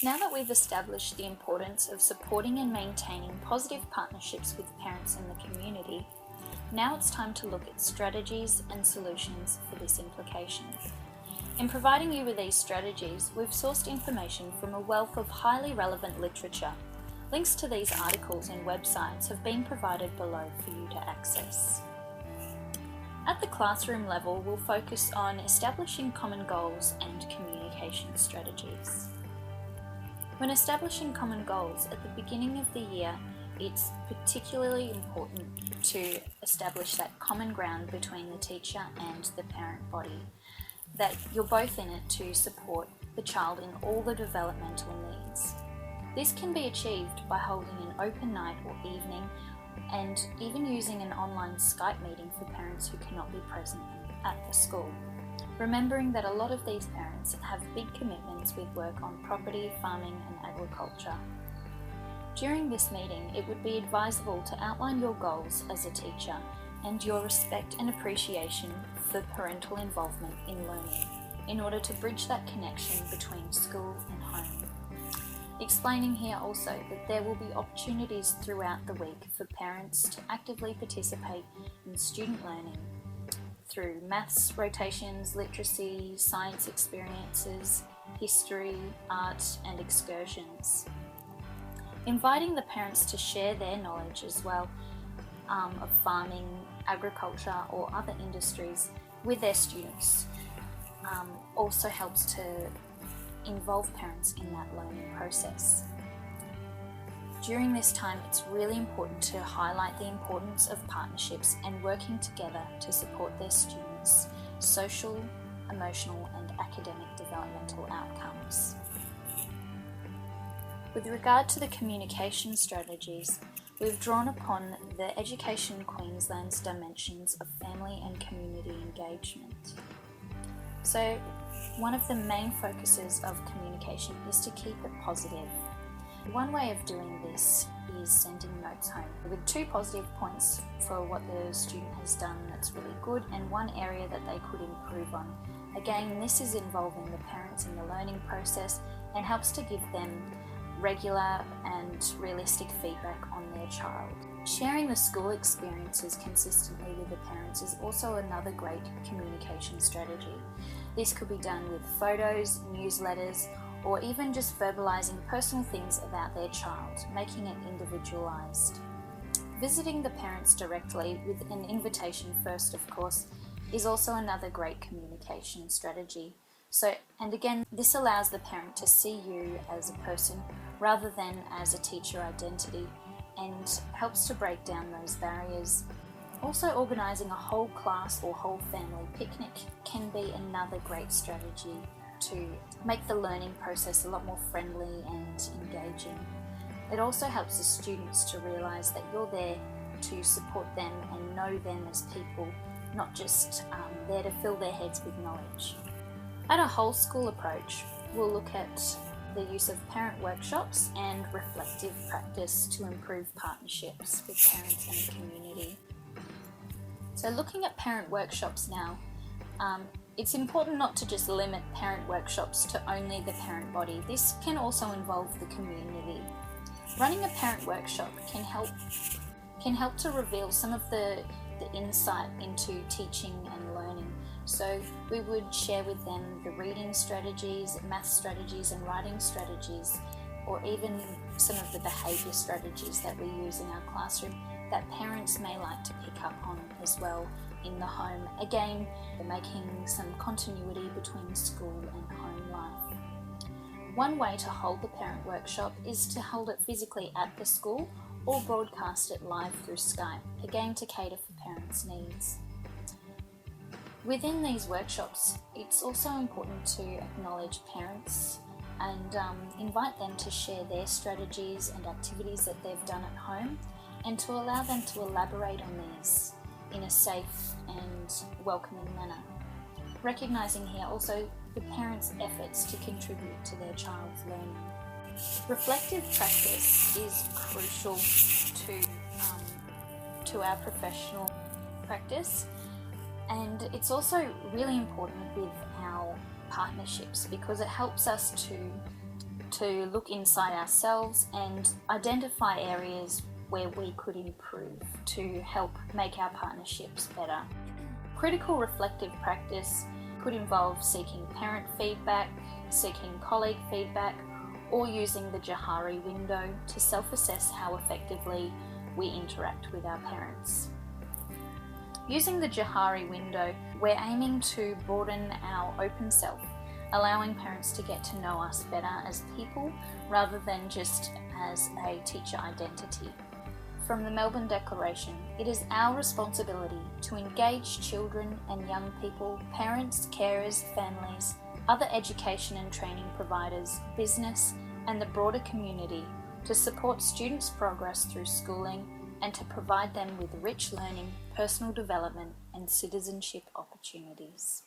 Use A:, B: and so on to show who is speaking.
A: Now that we've established the importance of supporting and maintaining positive partnerships with parents in the community, now it's time to look at strategies and solutions for this implication. In providing you with these strategies, we've sourced information from a wealth of highly relevant literature. Links to these articles and websites have been provided below for you to access. At the classroom level, we'll focus on establishing common goals and communication strategies. When establishing common goals at the beginning of the year, it's particularly important to establish that common ground between the teacher and the parent body, that you're both in it to support the child in all the developmental needs. This can be achieved by holding an open night or evening, and even using an online Skype meeting for parents who cannot be present at the school. Remembering that a lot of these parents have big commitments with work on property, farming and agriculture. During this meeting, it would be advisable to outline your goals as a teacher and your respect and appreciation for parental involvement in learning in order to bridge that connection between school and home. Explaining here also that there will be opportunities throughout the week for parents to actively participate in student learning through maths rotations, literacy, science experiences, history, art and excursions. Inviting the parents to share their knowledge as well of farming, agriculture or other industries with their students also helps to involve parents in that learning process. During this time, it's really important to highlight the importance of partnerships and working together to support their students' social, emotional and academic developmental outcomes. With regard to the communication strategies, we've drawn upon the Education Queensland's dimensions of family and community engagement. So, one of the main focuses of communication is to keep it positive. One way of doing this is sending notes home with 2 positive points for what the student has done that's really good and one area that they could improve on. Again, this is involving the parents in the learning process and helps to give them regular and realistic feedback on their child. Sharing the school experiences consistently with the parents is also another great communication strategy. This could be done with photos, newsletters, or even just verbalising personal things about their child, making it individualised. Visiting the parents directly with an invitation first, of course, is also another great communication strategy. And again, this allows the parent to see you as a person rather than as a teacher identity and helps to break down those barriers. Also, organising a whole class or whole family picnic can be another great strategy to make the learning process a lot more friendly and engaging. It also helps the students to realise that you're there to support them and know them as people, not just there to fill their heads with knowledge. At a whole school approach, we'll look at the use of parent workshops and reflective practice to improve partnerships with parents and the community. So looking at parent workshops now, it's important not to just limit parent workshops to only the parent body. This can also involve the community. Running a parent workshop can help to reveal some of the insight into teaching and learning. So we would share with them the reading strategies, math strategies and writing strategies, or even some of the behaviour strategies that we use in our classroom that parents may like to pick up on as well in the home. Again, making some continuity between school and home life. One way to hold the parent workshop is to hold it physically at the school or broadcast it live through Skype, again to cater for parents' needs. Within these workshops, it's also important to acknowledge parents and invite them to share their strategies and activities that they've done at home and to allow them to elaborate on these in a safe and welcoming manner. Recognising here also the parents' efforts to contribute to their child's learning. Reflective practice is crucial to our professional practice, and it's also really important with our partnerships because it helps us to to look inside ourselves and identify areas where we could improve to help make our partnerships better. Critical reflective practice could involve seeking parent feedback, seeking colleague feedback, or using the Johari window to self-assess how effectively we interact with our parents. Using the Johari window, we're aiming to broaden our open self, allowing parents to get to know us better as people rather than just as a teacher identity. From the Melbourne Declaration, it is our responsibility to engage children and young people, parents, carers, families, other education and training providers, business, and the broader community to support students' progress through schooling and to provide them with rich learning, personal development, and citizenship opportunities.